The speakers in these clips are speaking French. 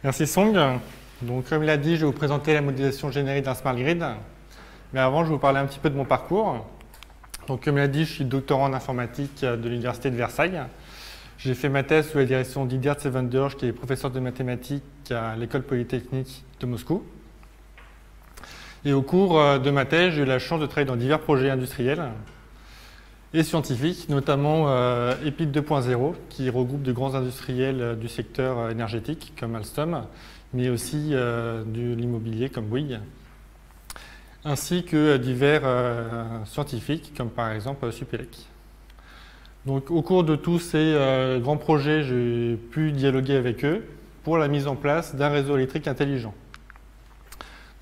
Merci Song. Donc, comme il a dit, je vais vous présenter la modélisation générique d'un smart grid. Mais avant, je vais vous parler un petit peu de mon parcours. Donc, comme il a dit, je suis doctorant en informatique de l'Université de Versailles. J'ai fait ma thèse sous la direction d'Idiard Sevendurj, qui est professeur de mathématiques à l'École polytechnique de Moscou. Et au cours de ma thèse, j'ai eu la chance de travailler dans divers projets industriels et scientifiques, notamment EPIC 2.0, qui regroupe de grands industriels du secteur énergétique, comme Alstom, mais aussi de l'immobilier, comme Bouygues, ainsi que divers scientifiques, comme par exemple Supélec. Donc, au cours de tous ces grands projets, j'ai pu dialoguer avec eux pour la mise en place d'un réseau électrique intelligent.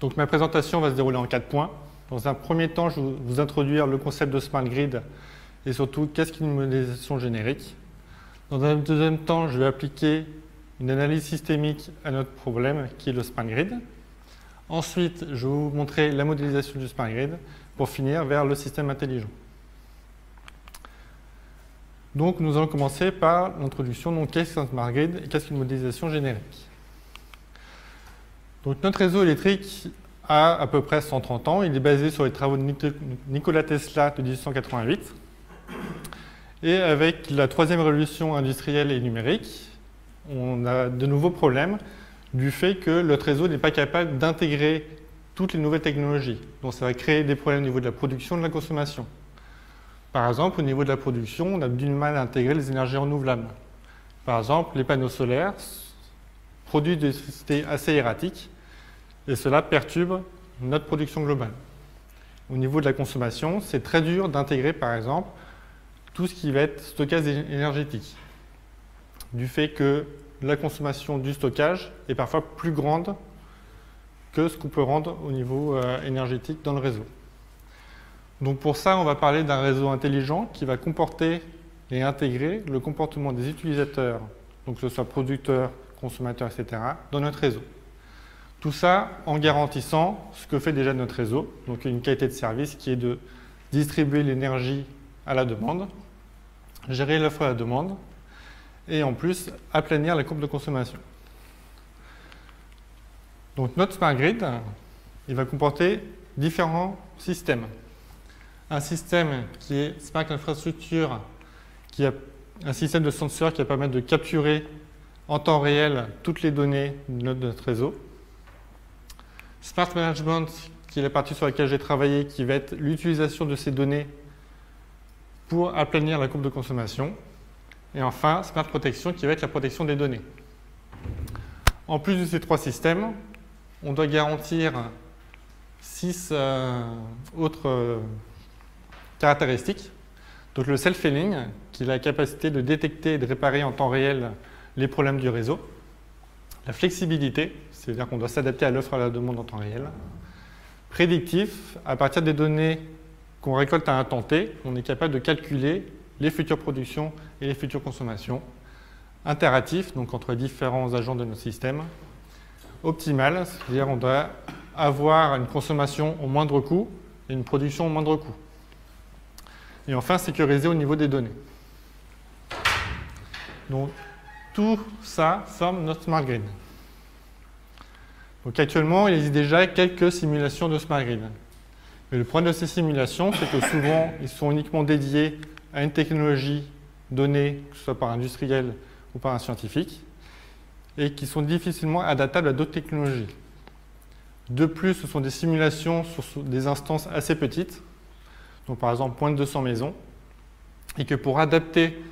Donc, ma présentation va se dérouler en 4 points. Dans un premier temps, je vais vous introduire le concept de smart grid et surtout qu'est-ce qu'une modélisation générique. Dans un deuxième temps, je vais appliquer une analyse systémique à notre problème qui est le smart grid. Ensuite, je vais vous montrer la modélisation du smart grid pour finir vers le système intelligent. Donc, nous allons commencer par l'introduction. Donc, qu'est-ce qu'un smart grid et qu'est-ce qu'une modélisation générique? Donc, notre réseau électrique a à peu près 130 ans. Il est basé sur les travaux de Nikola Tesla de 1888. Et avec la troisième révolution industrielle et numérique, on a de nouveaux problèmes du fait que notre réseau n'est pas capable d'intégrer toutes les nouvelles technologies. Donc, ça va créer des problèmes au niveau de la production et de la consommation. Par exemple, au niveau de la production, on a du mal à intégrer les énergies renouvelables. Par exemple, les panneaux solaires produisent de l'électricité assez erratique et cela perturbe notre production globale. Au niveau de la consommation, c'est très dur d'intégrer, par exemple, tout ce qui va être stockage énergétique, du fait que la consommation du stockage est parfois plus grande que ce qu'on peut rendre au niveau énergétique dans le réseau. Donc pour ça, on va parler d'un réseau intelligent qui va comporter et intégrer le comportement des utilisateurs, donc que ce soit producteurs, consommateurs, etc., dans notre réseau. Tout ça en garantissant ce que fait déjà notre réseau, donc une qualité de service qui est de distribuer l'énergie à la demande, gérer l'offre à la demande, et en plus aplanir la courbe de consommation. Donc notre smart grid, il va comporter différents systèmes. Un système qui est Smart Infrastructure, qui a un système de senseurs qui va permettre de capturer en temps réel toutes les données de notre réseau. Smart Management, qui est la partie sur laquelle j'ai travaillé, qui va être l'utilisation de ces données pour aplanir la courbe de consommation. Et enfin, Smart Protection, qui va être la protection des données. En plus de ces trois systèmes, on doit garantir 6 autres caractéristiques. Donc le self-healing, qui a la capacité de détecter et de réparer en temps réel les problèmes du réseau. La flexibilité, c'est-à-dire qu'on doit s'adapter à l'offre et à la demande en temps réel. Prédictif, à partir des données qu'on récolte à un temps T, on est capable de calculer les futures productions et les futures consommations. Itératif, donc entre différents agents de notre système. Optimal, c'est-à-dire qu'on doit avoir une consommation au moindre coût et une production au moindre coût. Et enfin, sécurisé au niveau des données. Donc, tout ça forme notre smart grid. Donc, actuellement, il existe déjà quelques simulations de smart grid. Mais le problème de ces simulations, c'est que souvent, ils sont uniquement dédiés à une technologie donnée, que ce soit par un industriel ou par un scientifique, et qui sont difficilement adaptables à d'autres technologies. De plus, ce sont des simulations sur des instances assez petites, donc par exemple moins de 200 maisons, et que pour adapter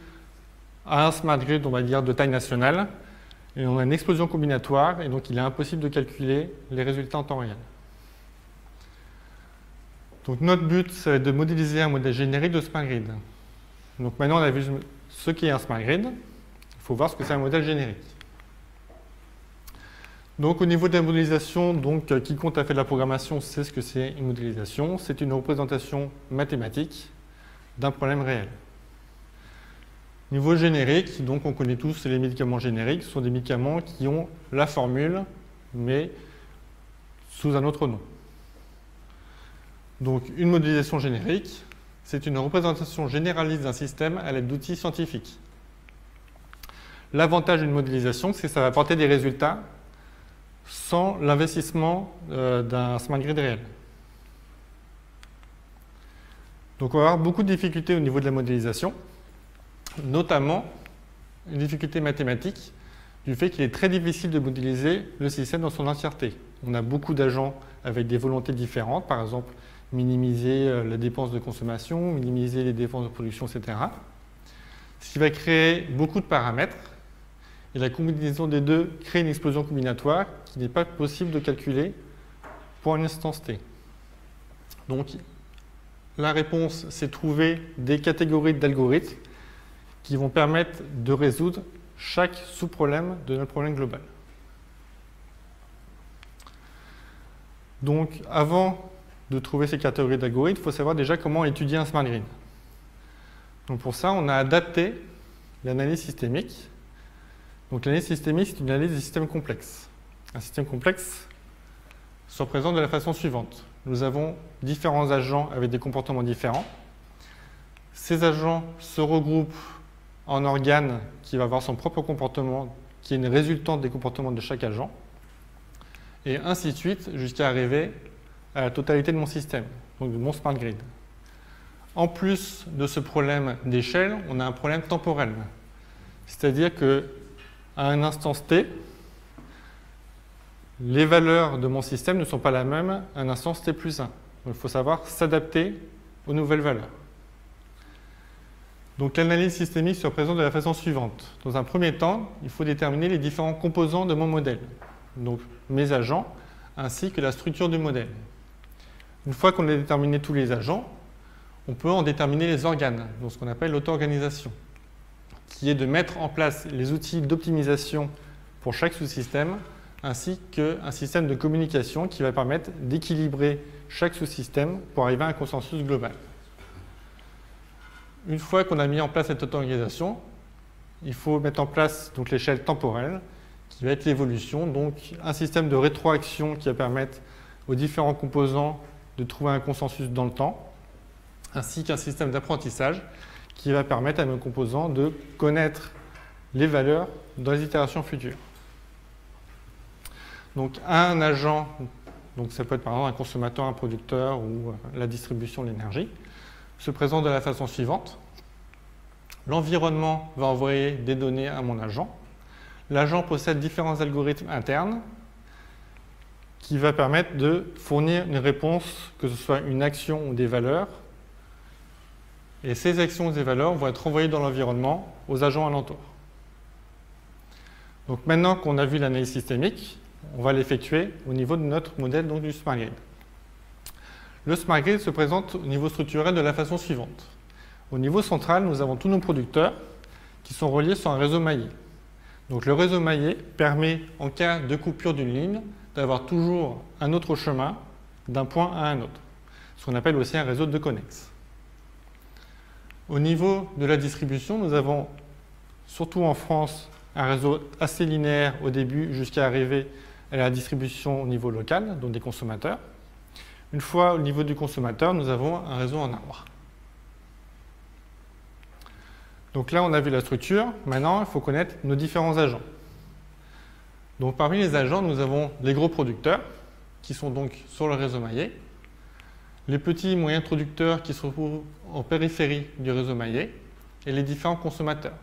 à un smart grid, on va dire de taille nationale, et on a une explosion combinatoire, et donc il est impossible de calculer les résultats en temps réel. Donc notre but, c'est de modéliser un modèle générique de smart grid. Donc maintenant, on a vu ce qu'est un smart grid, il faut voir ce que c'est un modèle générique. Donc au niveau de la modélisation, donc, quiconque a fait de la programmation sait ce que c'est une modélisation. C'est une représentation mathématique d'un problème réel. Niveau générique, donc on connaît tous les médicaments génériques, ce sont des médicaments qui ont la formule, mais sous un autre nom. Donc une modélisation générique, c'est une représentation généraliste d'un système à l'aide d'outils scientifiques. L'avantage d'une modélisation, c'est que ça va apporter des résultats sans l'investissement d'un smart grid réel. Donc on va avoir beaucoup de difficultés au niveau de la modélisation, notamment une difficulté mathématique du fait qu'il est très difficile de modéliser le système dans son entièreté. On a beaucoup d'agents avec des volontés différentes, par exemple minimiser la dépense de consommation, minimiser les dépenses de production, etc. Ce qui va créer beaucoup de paramètres, et la combinaison des deux crée une explosion combinatoire qui n'est pas possible de calculer pour une instance t. Donc la réponse, c'est trouver des catégories d'algorithmes qui vont permettre de résoudre chaque sous-problème de notre problème global. Donc, avant de trouver ces catégories d'algorithmes, il faut savoir déjà comment étudier un smart grid. Donc, pour ça, on a adapté l'analyse systémique. Donc, l'analyse systémique, c'est une analyse des systèmes complexes. Un système complexe se représente de la façon suivante. Nous avons différents agents avec des comportements différents. Ces agents se regroupent en organes qui va avoir son propre comportement, qui est une résultante des comportements de chaque agent, et ainsi de suite, jusqu'à arriver à la totalité de mon système, donc de mon smart grid. En plus de ce problème d'échelle, on a un problème temporel. C'est-à-dire qu'à un instant t, les valeurs de mon système ne sont pas les mêmes à un instant t plus 1. Donc il faut savoir s'adapter aux nouvelles valeurs. Donc l'analyse systémique se représente de la façon suivante. Dans un premier temps, il faut déterminer les différents composants de mon modèle, donc mes agents, ainsi que la structure du modèle. Une fois qu'on a déterminé tous les agents, on peut en déterminer les organes, donc ce qu'on appelle l'auto-organisation, qui est de mettre en place les outils d'optimisation pour chaque sous-système, ainsi qu'un système de communication qui va permettre d'équilibrer chaque sous-système pour arriver à un consensus global. Une fois qu'on a mis en place cette auto-organisation, il faut mettre en place l'échelle temporelle, qui va être l'évolution, donc un système de rétroaction qui va permettre aux différents composants de trouver un consensus dans le temps, ainsi qu'un système d'apprentissage qui va permettre à mes composants de connaître les valeurs dans les itérations futures. Donc un agent, donc ça peut être par exemple un consommateur, un producteur ou la distribution de l'énergie, se présente de la façon suivante. L'environnement va envoyer des données à mon agent. L'agent possède différents algorithmes internes qui va permettre de fournir une réponse, que ce soit une action ou des valeurs. Et ces actions ou des valeurs vont être envoyées dans l'environnement aux agents alentours. Donc maintenant qu'on a vu l'analyse systémique, on va l'effectuer au niveau de notre modèle du smart grid. Le smart grid se présente au niveau structurel de la façon suivante. Au niveau central, nous avons tous nos producteurs qui sont reliés sur un réseau maillé. Donc le réseau maillé permet, en cas de coupure d'une ligne, d'avoir toujours un autre chemin d'un point à un autre, ce qu'on appelle aussi un réseau de connexes. Au niveau de la distribution, nous avons, surtout en France, un réseau assez linéaire au début jusqu'à arriver à la distribution au niveau local, donc des consommateurs. Une fois au niveau du consommateur, nous avons un réseau en arbre. Donc là, on a vu la structure. Maintenant, il faut connaître nos différents agents. Donc parmi les agents, nous avons les gros producteurs, qui sont donc sur le réseau maillé, les petits et moyens producteurs qui se retrouvent en périphérie du réseau maillé, et les différents consommateurs.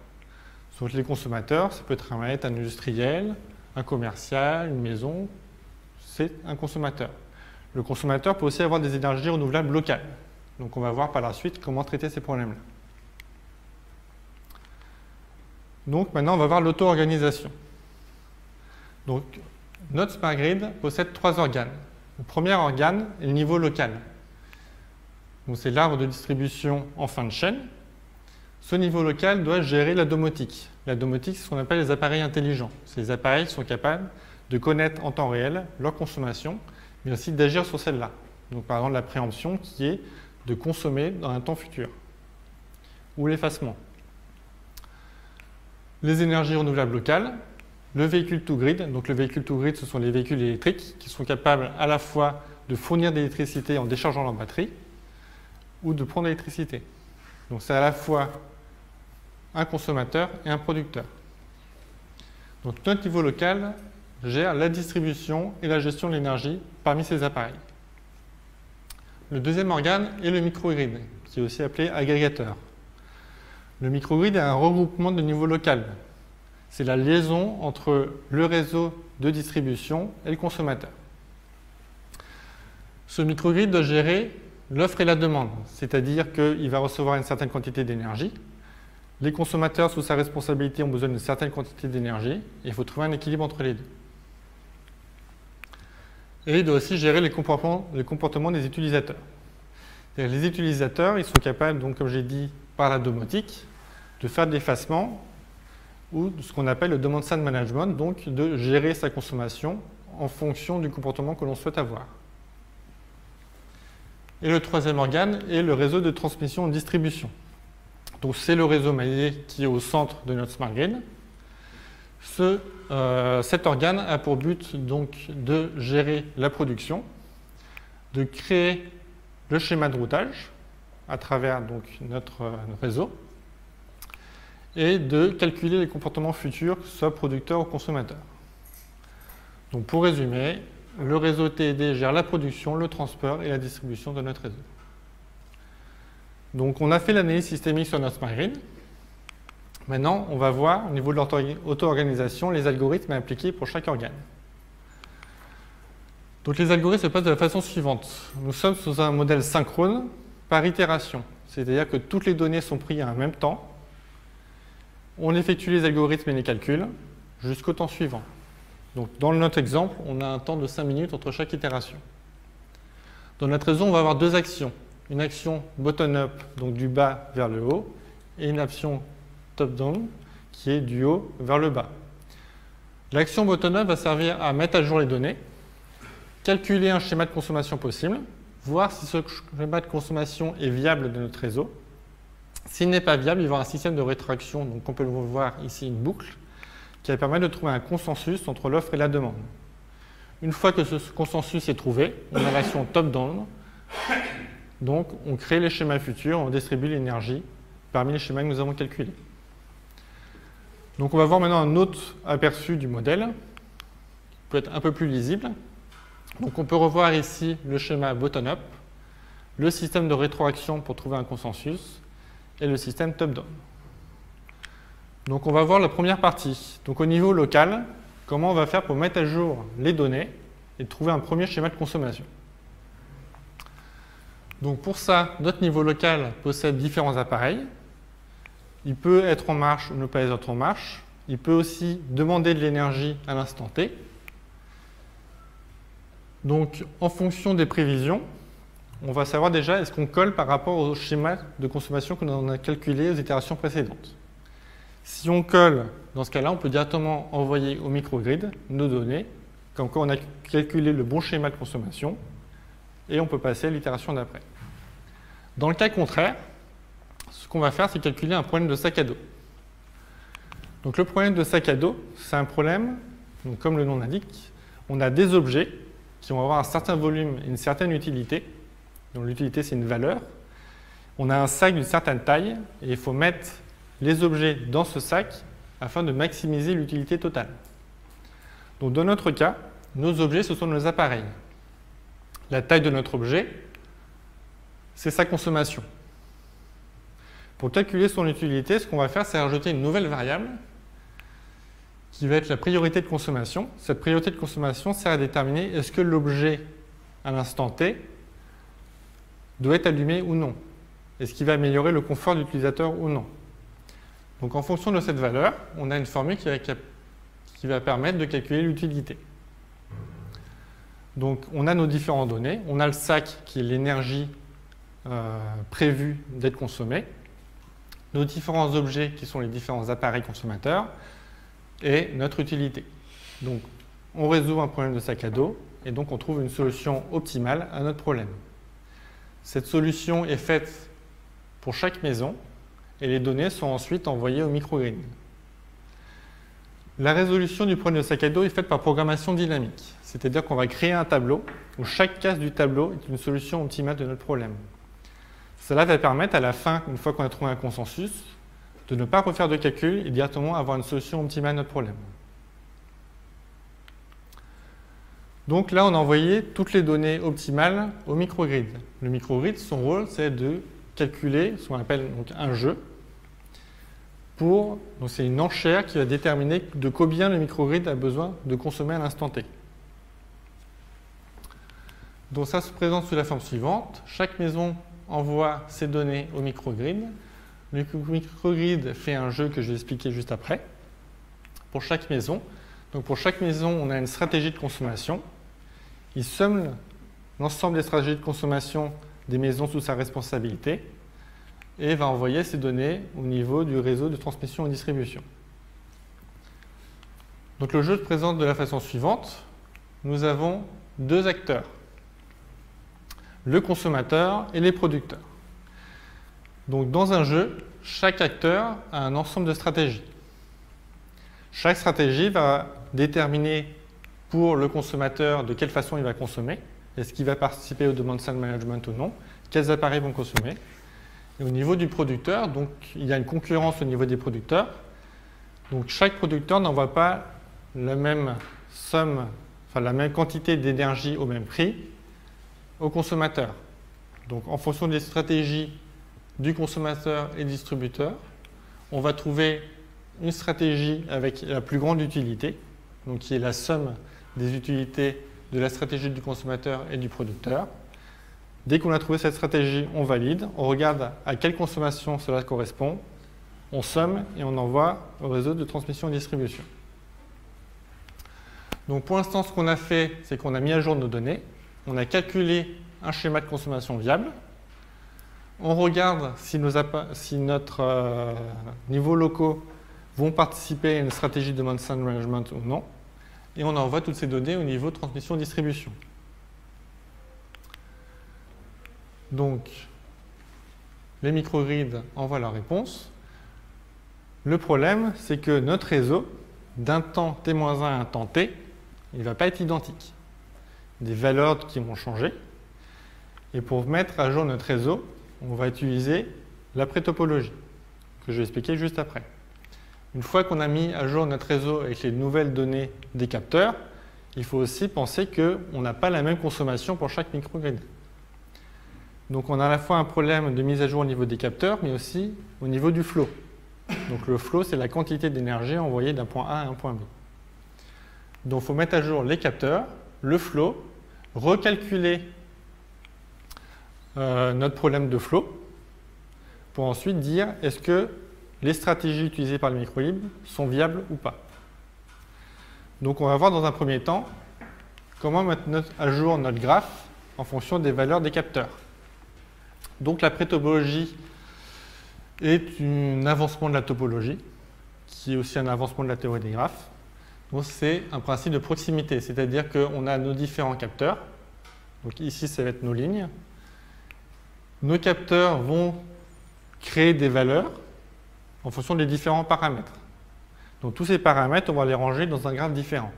Donc les consommateurs, ça peut être un industriel, un commercial, une maison, c'est un consommateur. Le consommateur peut aussi avoir des énergies renouvelables locales. Donc on va voir par la suite comment traiter ces problèmes-là. Donc maintenant, on va voir l'auto-organisation. Donc notre smart grid possède 3 organes. Le premier organe est le niveau local. Donc c'est l'arbre de distribution en fin de chaîne. Ce niveau local doit gérer la domotique. La domotique, c'est ce qu'on appelle les appareils intelligents. Ces appareils sont capables de connaître en temps réel leur consommation, mais aussi d'agir sur celle-là. Donc par exemple la préemption qui est de consommer dans un temps futur, ou l'effacement. Les énergies renouvelables locales, le véhicule to grid. Donc le véhicule to grid, ce sont les véhicules électriques qui sont capables à la fois de fournir de l'électricité en déchargeant leur batterie ou de prendre l'électricité. Donc c'est à la fois un consommateur et un producteur. Donc notre niveau local gère la distribution et la gestion de l'énergie parmi ces appareils. Le deuxième organe est le microgrid, qui est aussi appelé agrégateur. Le microgrid est un regroupement de niveau local. C'est la liaison entre le réseau de distribution et le consommateur. Ce microgrid doit gérer l'offre et la demande, c'est-à-dire qu'il va recevoir une certaine quantité d'énergie. Les consommateurs sous sa responsabilité ont besoin d'une certaine quantité d'énergie et il faut trouver un équilibre entre les deux. Et il doit aussi gérer les comportements des utilisateurs. Les utilisateurs, ils sont capables, donc, comme j'ai dit, par la domotique, de faire de l'effacement ou de ce qu'on appelle le demand side management, donc de gérer sa consommation en fonction du comportement que l'on souhaite avoir. Et le troisième organe est le réseau de transmission et de distribution. Donc c'est le réseau maillé qui est au centre de notre smart grid. Cet organe a pour but donc de gérer la production, de créer le schéma de routage à travers donc notre réseau et de calculer les comportements futurs, que ce soit producteur ou consommateur. Donc pour résumer, le réseau TED gère la production, le transport et la distribution de notre réseau. Donc on a fait l'analyse systémique sur notre smart grid. Maintenant, on va voir au niveau de l'auto-organisation les algorithmes appliqués pour chaque organe. Donc les algorithmes se passent de la façon suivante. Nous sommes sous un modèle synchrone par itération. C'est-à-dire que toutes les données sont prises en même temps. On effectue les algorithmes et les calculs jusqu'au temps suivant. Donc dans notre exemple, on a un temps de 5 minutes entre chaque itération. Dans notre réseau, on va avoir deux actions. Une action bottom-up, donc du bas vers le haut, et une action top-down, qui est du haut vers le bas. L'action bottom-up va servir à mettre à jour les données, calculer un schéma de consommation possible, voir si ce schéma de consommation est viable de notre réseau. S'il n'est pas viable, il va y avoir un système de rétroaction, donc on peut le voir ici une boucle, qui va permettre de trouver un consensus entre l'offre et la demande. Une fois que ce consensus est trouvé, on a l'action top-down, donc on crée les schémas futurs, on distribue l'énergie parmi les schémas que nous avons calculés. Donc on va voir maintenant un autre aperçu du modèle, qui peut être un peu plus lisible. Donc on peut revoir ici le schéma bottom-up, le système de rétroaction pour trouver un consensus, et le système top-down. Donc on va voir la première partie. Donc au niveau local, comment on va faire pour mettre à jour les données et trouver un premier schéma de consommation. Donc pour ça, notre niveau local possède différents appareils. Il peut être en marche ou ne pas être en marche. Il peut aussi demander de l'énergie à l'instant T. Donc en fonction des prévisions, on va savoir déjà est-ce qu'on colle par rapport au schéma de consommation que l'on a calculé aux itérations précédentes. Si on colle, dans ce cas-là, on peut directement envoyer au microgrid nos données, comme quoi on a calculé le bon schéma de consommation, et on peut passer à l'itération d'après. Dans le cas contraire, ce qu'on va faire, c'est calculer un problème de sac à dos. Donc le problème de sac à dos, c'est un problème, donc comme le nom l'indique, on a des objets qui vont avoir un certain volume et une certaine utilité. Donc l'utilité, c'est une valeur. On a un sac d'une certaine taille, et il faut mettre les objets dans ce sac afin de maximiser l'utilité totale. Donc dans notre cas, nos objets, ce sont nos appareils. La taille de notre objet, c'est sa consommation. Pour calculer son utilité, ce qu'on va faire, c'est rajouter une nouvelle variable qui va être la priorité de consommation. Cette priorité de consommation sert à déterminer est-ce que l'objet, à l'instant T, doit être allumé ou non. Est-ce qu'il va améliorer le confort de l'utilisateur ou non. Donc en fonction de cette valeur, on a une formule qui va permettre de calculer l'utilité. Donc on a nos différentes données. On a le sac qui est l'énergie prévue d'être consommée. Nos différents objets qui sont les différents appareils consommateurs et notre utilité. Donc on résout un problème de sac à dos et donc on trouve une solution optimale à notre problème. Cette solution est faite pour chaque maison et les données sont ensuite envoyées au microgrid. La résolution du problème de sac à dos est faite par programmation dynamique, c'est-à-dire qu'on va créer un tableau où chaque case du tableau est une solution optimale de notre problème. Cela va permettre à la fin, une fois qu'on a trouvé un consensus, de ne pas refaire de calcul et directement avoir une solution optimale à notre problème. Donc là, on a envoyé toutes les données optimales au microgrid. Le microgrid, son rôle, c'est de calculer ce qu'on appelle donc un jeu. Donc c'est une enchère qui va déterminer de combien le microgrid a besoin de consommer à l'instant T. Donc ça se présente sous la forme suivante. Chaque maison envoie ses données au microgrid. Le microgrid fait un jeu que je vais expliquer juste après pour chaque maison. Donc pour chaque maison, on a une stratégie de consommation. Il somme l'ensemble des stratégies de consommation des maisons sous sa responsabilité et va envoyer ces données au niveau du réseau de transmission et distribution. Donc le jeu se présente de la façon suivante. Nous avons deux acteurs, le consommateur et les producteurs. Donc dans un jeu, chaque acteur a un ensemble de stratégies. Chaque stratégie va déterminer pour le consommateur de quelle façon il va consommer. Est-ce qu'il va participer au demand side management ou non? Quels appareils vont consommer? Et au niveau du producteur, donc il y a une concurrence au niveau des producteurs. Donc chaque producteur n'envoie pas la même somme, enfin la même quantité d'énergie au même prix au consommateur. Donc en fonction des stratégies du consommateur et distributeur, on va trouver une stratégie avec la plus grande utilité, donc qui est la somme des utilités de la stratégie du consommateur et du producteur. Dès qu'on a trouvé cette stratégie, on valide, on regarde à quelle consommation cela correspond, on somme et on envoie au réseau de transmission et distribution. Donc pour l'instant, ce qu'on a fait, c'est qu'on a mis à jour nos données, on a calculé un schéma de consommation viable, on regarde si notre niveaux locaux vont participer à une stratégie de demand side management ou non, et on envoie toutes ces données au niveau de transmission et distribution. Donc, les microgrids envoient la réponse. Le problème, c'est que notre réseau, d'un temps t-1 à un temps t, il ne va pas être identique. Des valeurs qui vont changer. Et pour mettre à jour notre réseau, on va utiliser la pré-topologie, que je vais expliquer juste après. Une fois qu'on a mis à jour notre réseau avec les nouvelles données des capteurs, il faut aussi penser qu'on n'a pas la même consommation pour chaque microgrid. Donc on a à la fois un problème de mise à jour au niveau des capteurs, mais aussi au niveau du flow. Donc le flow, c'est la quantité d'énergie envoyée d'un point A à un point B. Donc il faut mettre à jour les capteurs, le flow, recalculer notre problème de flow, pour ensuite dire est-ce que les stratégies utilisées par le microgrid sont viables ou pas. Donc on va voir dans un premier temps comment mettre à jour notre graphe en fonction des valeurs des capteurs. Donc la pré-topologie est un avancement de la topologie, qui est aussi un avancement de la théorie des graphes. Donc c'est un principe de proximité, c'est-à-dire qu'on a nos différents capteurs. Donc ici, ça va être nos lignes. Nos capteurs vont créer des valeurs en fonction des différents paramètres. Donc tous ces paramètres, on va les ranger dans un graphe différent.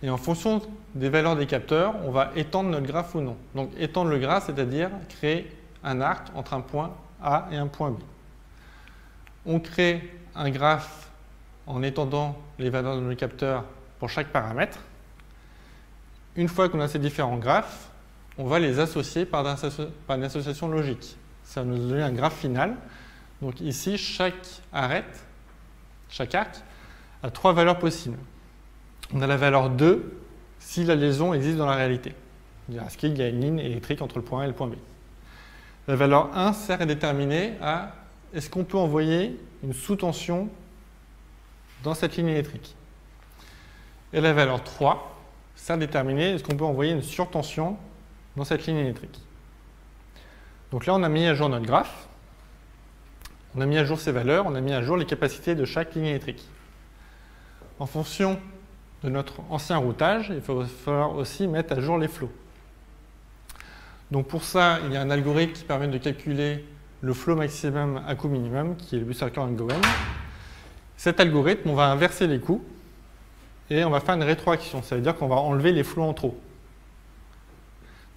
Et en fonction des valeurs des capteurs, on va étendre notre graphe ou non. Donc étendre le graphe, c'est-à-dire créer un arc entre un point A et un point B. On crée un graphe en étendant les valeurs de nos capteurs pour chaque paramètre. Une fois qu'on a ces différents graphes, on va les associer par une association logique. Ça va nous donner un graphe final. Donc ici, chaque arc a 3 valeurs possibles. On a la valeur 2 si la liaison existe dans la réalité. Est-ce qu'il y a une ligne électrique entre le point A et le point B. La valeur 1 sert à déterminer est-ce qu'on peut envoyer une sous-tension dans cette ligne électrique. Et la valeur 3 sert à déterminer est-ce qu'on peut envoyer une surtension dans cette ligne électrique. Donc là, on a mis à jour notre graphe. On a mis à jour ces valeurs, on a mis à jour les capacités de chaque ligne électrique. En fonction de notre ancien routage, il va falloir aussi mettre à jour les flows. Donc pour ça, il y a un algorithme qui permet de calculer le flow maximum à coût minimum, qui est le Buserker-Gowen. Cet algorithme, on va inverser les coûts et on va faire une rétroaction. Ça veut dire qu'on va enlever les flows en trop.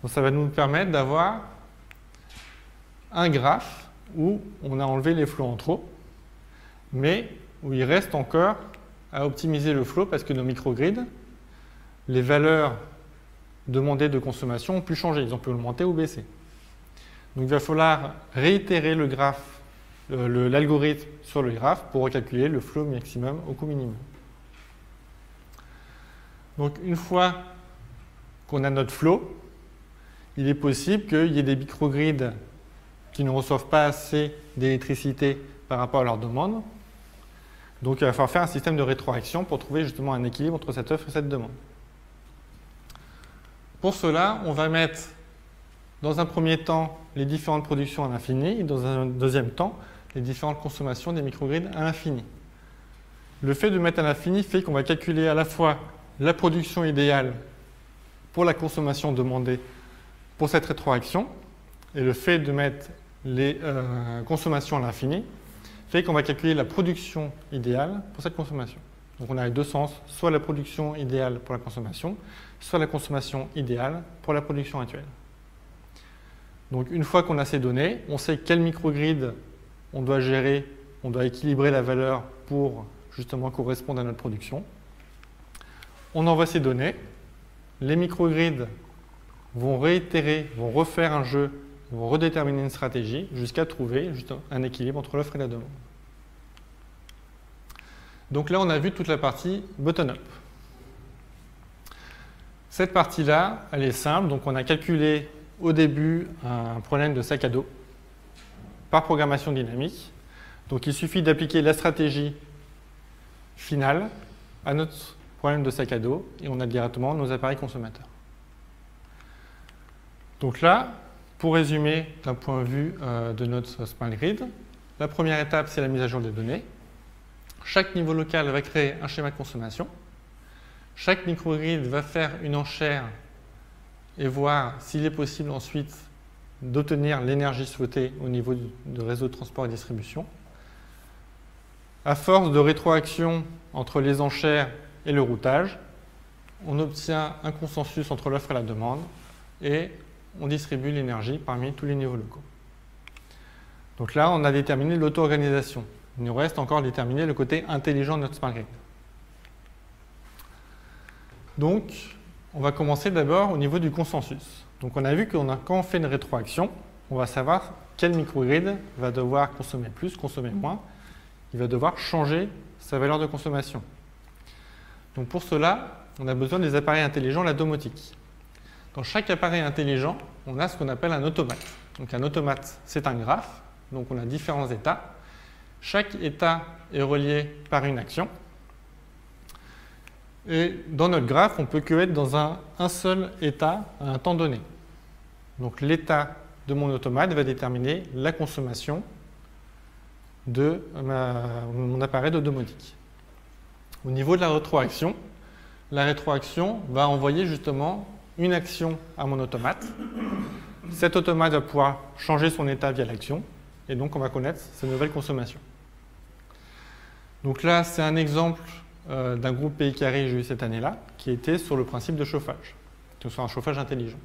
Donc ça va nous permettre d'avoir un graphe où on a enlevé les flows en trop, mais où il reste encore à optimiser le flow parce que nos microgrids les valeurs demandées de consommation ont pu changer, ils ont pu augmenter ou baisser. Donc il va falloir réitérer le graphe, l'algorithme sur le graphe pour recalculer le flot maximum au coût minimum. Donc une fois qu'on a notre flot, il est possible qu'il y ait des microgrids qui ne reçoivent pas assez d'électricité par rapport à leur demande. Donc il va falloir faire un système de rétroaction pour trouver justement un équilibre entre cette offre et cette demande. Pour cela, on va mettre dans un premier temps les différentes productions à l'infini et dans un deuxième temps les différentes consommations des microgrids à l'infini. Le fait de mettre à l'infini fait qu'on va calculer à la fois la production idéale pour la consommation demandée pour cette rétroaction, et le fait de mettre les consommations à l'infini fait qu'on va calculer la production idéale pour cette consommation. Donc on a les deux sens, soit la production idéale pour la consommation, soit la consommation idéale pour la production actuelle. Donc une fois qu'on a ces données, on sait quel microgrid on doit gérer, on doit équilibrer la valeur pour justement correspondre à notre production. On envoie ces données, les microgrids vont réitérer, vont refaire un jeu, vont redéterminer une stratégie jusqu'à trouver un équilibre entre l'offre et la demande. Donc là, on a vu toute la partie bottom-up. Cette partie-là, elle est simple. Donc on a calculé au début un problème de sac à dos par programmation dynamique. Donc il suffit d'appliquer la stratégie finale à notre problème de sac à dos et on a directement nos appareils consommateurs. Donc là, pour résumer d'un point de vue de notre Smart Grid, la première étape, c'est la mise à jour des données. Chaque niveau local va créer un schéma de consommation. Chaque microgrid va faire une enchère et voir s'il est possible ensuite d'obtenir l'énergie souhaitée au niveau du réseau de transport et distribution. À force de rétroaction entre les enchères et le routage, on obtient un consensus entre l'offre et la demande et on distribue l'énergie parmi tous les niveaux locaux. Donc là, on a déterminé l'auto-organisation. Il nous reste encore à déterminer le côté intelligent de notre Smart Grid. Donc, on va commencer d'abord au niveau du consensus. Donc on a vu que quand on fait une rétroaction, on va savoir quel microgrid va devoir consommer plus, consommer moins. Il va devoir changer sa valeur de consommation. Donc pour cela, on a besoin des appareils intelligents, la domotique. Dans chaque appareil intelligent, on a ce qu'on appelle un automate. Donc un automate, c'est un graphe. Donc on a différents états. Chaque état est relié par une action. Et dans notre graphe, on ne peut que être dans un seul état à un temps donné. Donc l'état de mon automate va déterminer la consommation de mon appareil de domotique. Au niveau de la rétroaction va envoyer justement une action à mon automate. Cet automate va pouvoir changer son état via l'action et donc on va connaître sa nouvelle consommation. Donc là, c'est un exemple d'un groupe pays carré que j'ai eu cette année-là, qui était sur le principe de chauffage, sur un chauffage intelligent.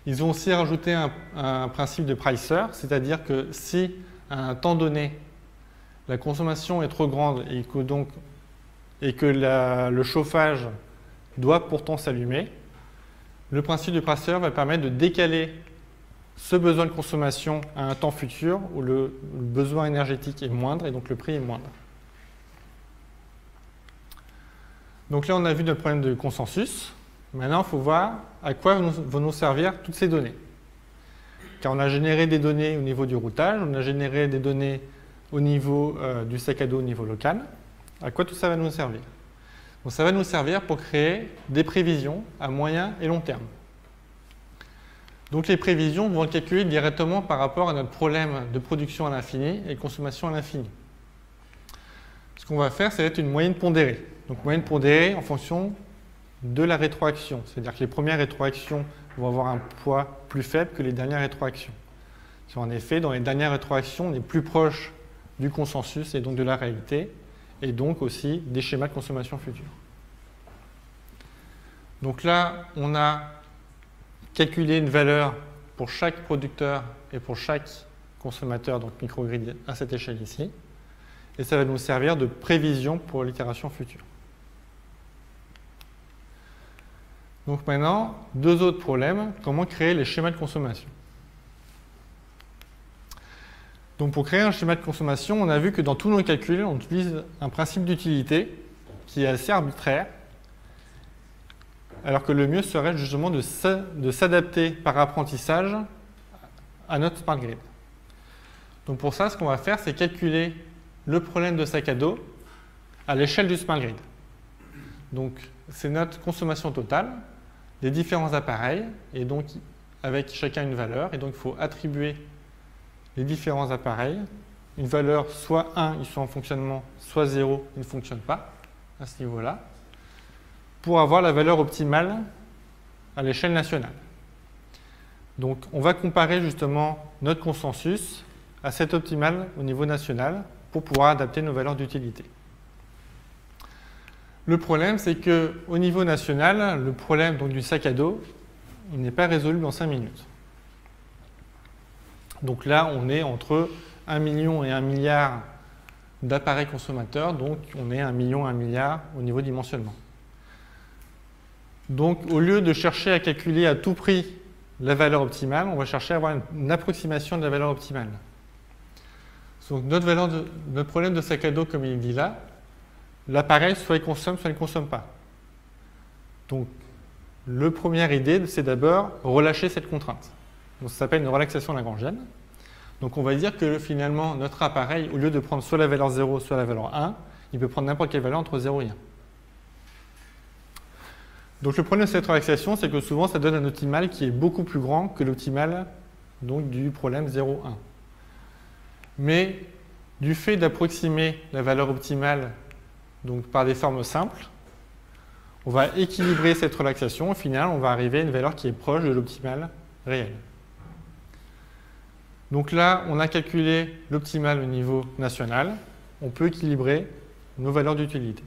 Ils ont aussi rajouté un principe de pricer, c'est-à-dire que si à un temps donné, la consommation est trop grande et que le chauffage doit pourtant s'allumer, le principe de pricer va permettre de décaler ce besoin de consommation à un temps futur où le besoin énergétique est moindre et donc le prix est moindre. Donc là, on a vu notre problème de consensus. Maintenant, il faut voir à quoi vont nous servir toutes ces données. Car on a généré des données au niveau du routage, on a généré des données au niveau du sac à dos au niveau local. À quoi tout ça va nous servir? Donc, ça va nous servir pour créer des prévisions à moyen et long terme. Donc les prévisions vont être calculées directement par rapport à notre problème de production à l'infini et de consommation à l'infini. Ce qu'on va faire, ça va être une moyenne pondérée. Donc moyenne pondérée en fonction de la rétroaction. C'est-à-dire que les premières rétroactions vont avoir un poids plus faible que les dernières rétroactions. En effet, dans les dernières rétroactions, on est plus proche du consensus et donc de la réalité, et donc aussi des schémas de consommation futurs. Donc là, on a calculé une valeur pour chaque producteur et pour chaque consommateur, donc microgrid à cette échelle ici, et ça va nous servir de prévision pour l'itération future. Donc maintenant, deux autres problèmes. Comment créer les schémas de consommation? Donc pour créer un schéma de consommation, on a vu que dans tous nos calculs, on utilise un principe d'utilité qui est assez arbitraire, alors que le mieux serait justement de s'adapter par apprentissage à notre smart grid. Donc pour ça, ce qu'on va faire, c'est calculer le problème de sac à dos à l'échelle du smart grid. Donc c'est notre consommation totale des différents appareils, et donc avec chacun une valeur, et donc il faut attribuer les différents appareils, une valeur soit 1, ils sont en fonctionnement, soit 0, ils ne fonctionnent pas à ce niveau-là, pour avoir la valeur optimale à l'échelle nationale. Donc on va comparer justement notre consensus à cet optimal au niveau national pour pouvoir adapter nos valeurs d'utilité. Le problème, c'est qu'au niveau national, le problème donc, du sac à dos, il n'est pas résolu en 5 minutes. Donc là, on est entre 1 million et 1 milliard d'appareils consommateurs, donc on est 1 million et 1 milliard au niveau dimensionnement. Donc au lieu de chercher à calculer à tout prix la valeur optimale, on va chercher à avoir une approximation de la valeur optimale. Donc notre problème de sac à dos, comme il dit là, l'appareil soit il consomme, soit il ne consomme pas. Donc la première idée, c'est d'abord relâcher cette contrainte. Donc, ça s'appelle une relaxation lagrangienne. Donc on va dire que finalement, notre appareil, au lieu de prendre soit la valeur 0, soit la valeur 1, il peut prendre n'importe quelle valeur entre 0 et 1. Donc le problème de cette relaxation, c'est que souvent, ça donne un optimal qui est beaucoup plus grand que l'optimal du problème 0, 1. Mais du fait d'approximer la valeur optimale donc, par des formes simples, on va équilibrer cette relaxation. Au final, on va arriver à une valeur qui est proche de l'optimal réel. Donc là, on a calculé l'optimal au niveau national. On peut équilibrer nos valeurs d'utilité.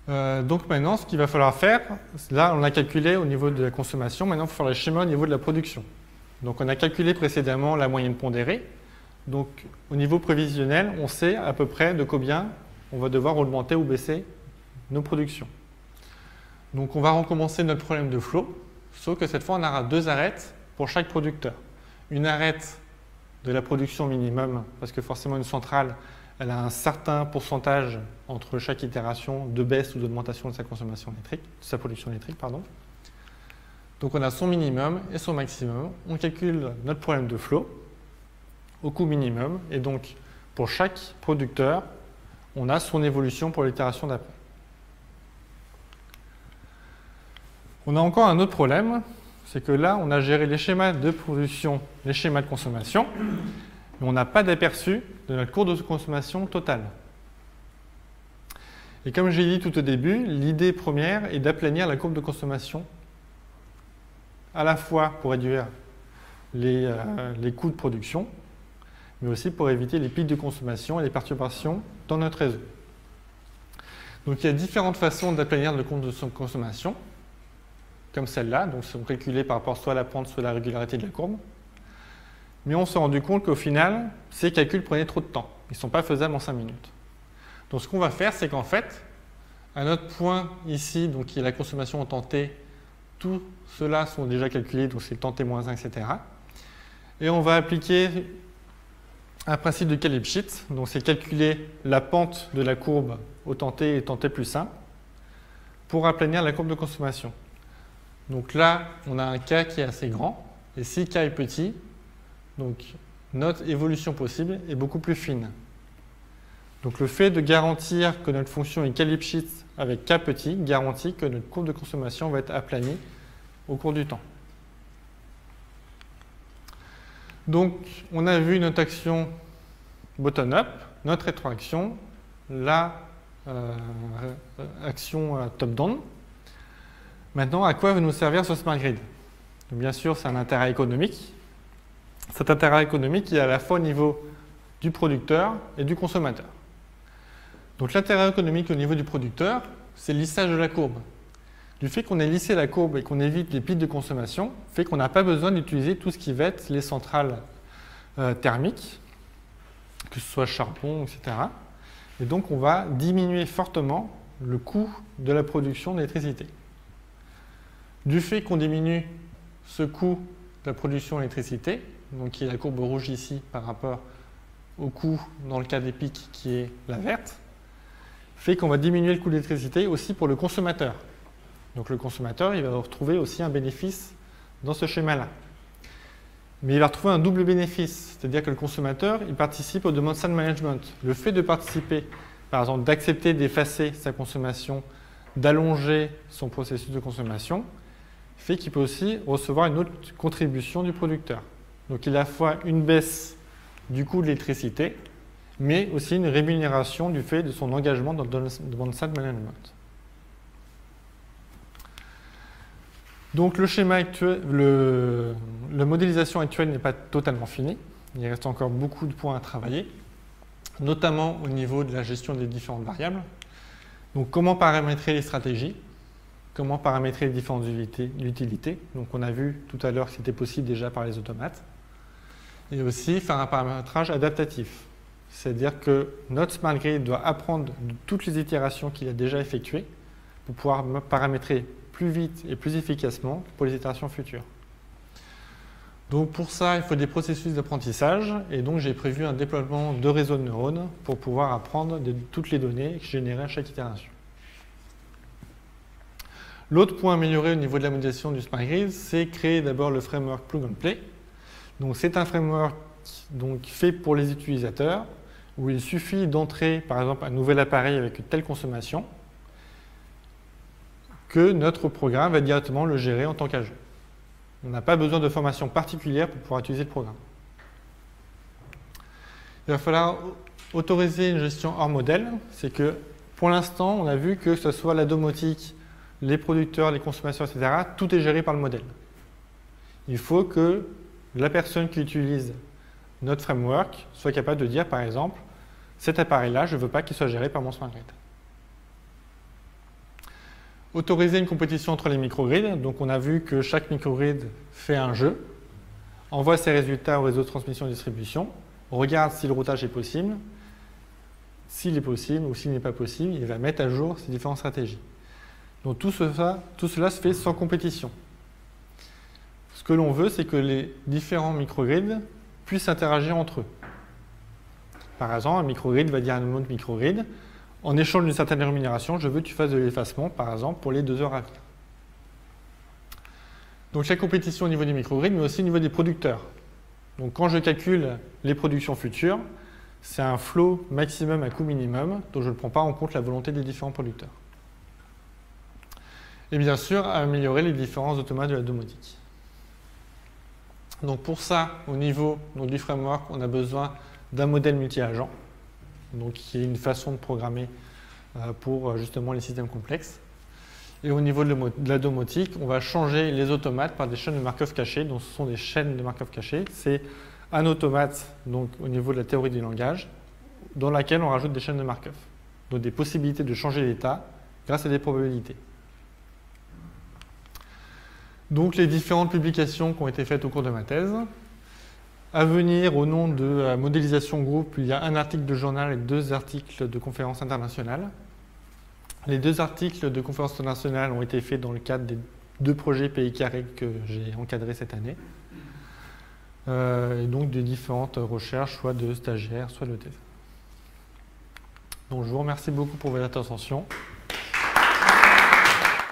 Donc maintenant, ce qu'il va falloir faire, là, on a calculé au niveau de la consommation. Maintenant, il faut faire le schéma au niveau de la production. Donc on a calculé précédemment la moyenne pondérée. Donc au niveau prévisionnel, on sait à peu près de combien on va devoir augmenter ou baisser nos productions. Donc on va recommencer notre problème de flot, sauf que cette fois on aura deux arêtes pour chaque producteur. Une arête de la production minimum, parce que forcément une centrale, elle a un certain pourcentage entre chaque itération de baisse ou d'augmentation de sa consommation électrique, de sa production électrique, pardon. Donc on a son minimum et son maximum. On calcule notre problème de flot au coût minimum, et donc pour chaque producteur, on a son évolution pour l'itération d'après. On a encore un autre problème, c'est que là, on a géré les schémas de production, les schémas de consommation, mais on n'a pas d'aperçu de notre courbe de consommation totale. Et comme j'ai dit tout au début, l'idée première est d'aplanir la courbe de consommation, à la fois pour réduire les coûts de production, mais aussi pour éviter les pics de consommation et les perturbations dans notre réseau. Donc il y a différentes façons d'aplanir le courbe de consommation, comme celle-là, donc sont calculées par rapport soit à la pente, soit à la régularité de la courbe. Mais on s'est rendu compte qu'au final, ces calculs prenaient trop de temps. Ils ne sont pas faisables en 5 minutes. Donc ce qu'on va faire, c'est qu'en fait, à notre point ici, donc qui est la consommation en temps t, tout cela sont déjà calculés, donc c'est le temps t-1, etc. Et on va appliquer un principe de Lipschitz, donc c'est calculer la pente de la courbe au temps t et temps t plus 1 pour aplanir la courbe de consommation. Donc là, on a un K qui est assez grand, et si K est petit, donc notre évolution possible est beaucoup plus fine. Donc le fait de garantir que notre fonction est Lipschitz avec K petit garantit que notre courbe de consommation va être aplanie au cours du temps. Donc on a vu notre action bottom-up, notre rétroaction, la action top-down. Maintenant, à quoi va nous servir ce smart grid? Donc, bien sûr, c'est un intérêt économique. Cet intérêt économique est à la fois au niveau du producteur et du consommateur. Donc l'intérêt économique au niveau du producteur, c'est le lissage de la courbe. Du fait qu'on ait lissé la courbe et qu'on évite les pics de consommation, fait qu'on n'a pas besoin d'utiliser tout ce qui va être les centrales thermiques, que ce soit charbon, etc. Et donc on va diminuer fortement le coût de la production d'électricité. Du fait qu'on diminue ce coût de la production d'électricité, donc qui est la courbe rouge ici par rapport au coût dans le cas des pics qui est la verte, fait qu'on va diminuer le coût d'électricité aussi pour le consommateur. Donc le consommateur, il va retrouver aussi un bénéfice dans ce schéma-là. Mais il va retrouver un double bénéfice, c'est-à-dire que le consommateur, il participe au demand side management. Le fait de participer, par exemple, d'accepter d'effacer sa consommation, d'allonger son processus de consommation, fait qu'il peut aussi recevoir une autre contribution du producteur. Donc il a à la fois une baisse du coût de l'électricité, mais aussi une rémunération du fait de son engagement dans le demand side management. Donc le schéma actuel, la modélisation actuelle n'est pas totalement finie. Il reste encore beaucoup de points à travailler, notamment au niveau de la gestion des différentes variables. Donc comment paramétrer les stratégies, comment paramétrer les différentes utilités. Donc on a vu tout à l'heure que c'était possible déjà par les automates. Et aussi faire un paramétrage adaptatif. C'est-à-dire que notre smart grid doit apprendre de toutes les itérations qu'il a déjà effectuées pour pouvoir paramétrer plus vite et plus efficacement pour les itérations futures. Donc pour ça, il faut des processus d'apprentissage et donc j'ai prévu un déploiement de réseaux de neurones pour pouvoir apprendre de toutes les données générées à chaque itération. L'autre point amélioré au niveau de la modélisation du smart grid, c'est créer d'abord le framework Plug and Play. Donc c'est un framework fait pour les utilisateurs où il suffit d'entrer par exemple un nouvel appareil avec une telle consommation que notre programme va directement le gérer en tant qu'agent. On n'a pas besoin de formation particulière pour pouvoir utiliser le programme. Il va falloir autoriser une gestion hors modèle. C'est que pour l'instant, on a vu que ce soit la domotique, les producteurs, les consommateurs, etc., tout est géré par le modèle. Il faut que la personne qui utilise notre framework soit capable de dire, par exemple, cet appareil-là, je ne veux pas qu'il soit géré par mon smart grid. Autoriser une compétition entre les microgrids. Donc on a vu que chaque microgrid fait un jeu, envoie ses résultats au réseau de transmission et distribution, regarde si le routage est possible, s'il est possible ou s'il n'est pas possible, il va mettre à jour ses différentes stratégies. Donc tout cela se fait sans compétition. Ce que l'on veut, c'est que les différents microgrids puissent interagir entre eux. Par exemple, un microgrid va dire à un autre microgrid, en échange d'une certaine rémunération, je veux que tu fasses de l'effacement, par exemple, pour les 2 heures à venir. Donc chaque compétition au niveau des microgrids, mais aussi au niveau des producteurs. Donc quand je calcule les productions futures, c'est un flow maximum à coût minimum, dont je ne prends pas en compte la volonté des différents producteurs. Et bien sûr, à améliorer les différents automates de la domotique. Donc pour ça, au niveau du framework, on a besoin d'un modèle multi-agent, donc qui est une façon de programmer pour justement les systèmes complexes. Et au niveau de la domotique, on va changer les automates par des chaînes de Markov cachées. Donc ce sont des chaînes de Markov cachées. C'est un automate donc, au niveau de la théorie du langage, dans laquelle on rajoute des chaînes de Markov. Donc des possibilités de changer l'état grâce à des probabilités. Donc les différentes publications qui ont été faites au cours de ma thèse. À venir, au nom de la modélisation groupe, il y a un article de journal et 2 articles de conférences internationales. Les 2 articles de conférences internationales ont été faits dans le cadre des 2 projets pays carrés que j'ai encadrés cette année. Et donc de différentes recherches, soit de stagiaires, soit de thèse. Donc je vous remercie beaucoup pour votre attention.